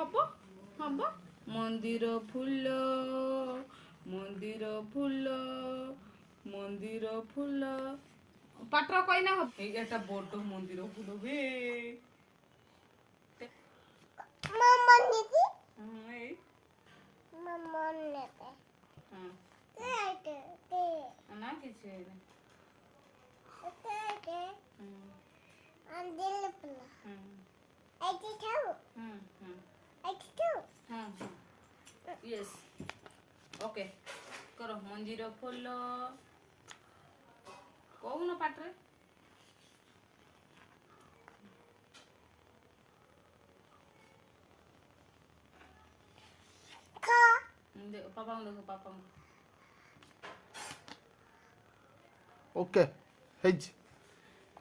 ହବ ହବ ମନ୍ଦିର ଫୁଲ ମନ୍ଦିର ଫୁଲ ମନ୍ଦିର ଫୁଲ ପାତ୍ର କଇନା ହବ ଏଇଟା ବଡ ମନ୍ଦିର ଫୁଲ ବେ ମାମା ନିକି ଏଇ ମାମା ନେତେ ହଁ ତେ ନା କିଛି ହେଇନି ତେ अंदर पला ऐसे खाओ ऐसे खाओ यस ओके करो मंदिर फुल कौन पाट्रे खा पापा देखो पापा ओके हेज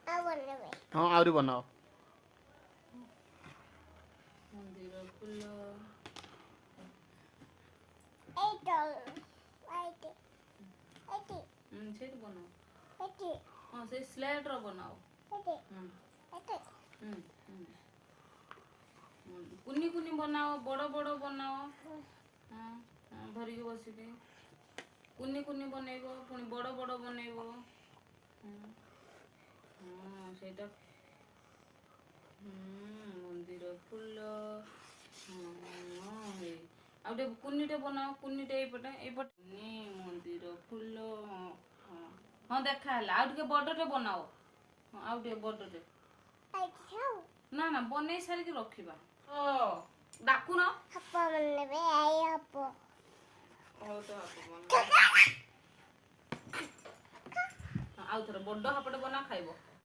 हाँ आउरी बनाओ मंदिर फुल से बनाओ हाँ से स्लेट रो बनाओ कुनी कुनी बनाओ बड़ बड़ बनाओ हाँ धरिक बसिक कुनी कुनी बनइब पुणी बड़ बड़ बनइब हाँ सेटा मंदिर फुल आउटे कुनीटे बनाओ कुनीटे एपटे मंदिर फुल हाँ देखा है आउ टे बड़टे बनाओ आउ टे बड़टे ना ना बनै सारिक रखिबा डाकुन हप्पा मनबे आई हप्पो हो तो आउ थोड़ा बड़ हापटे बना खाइब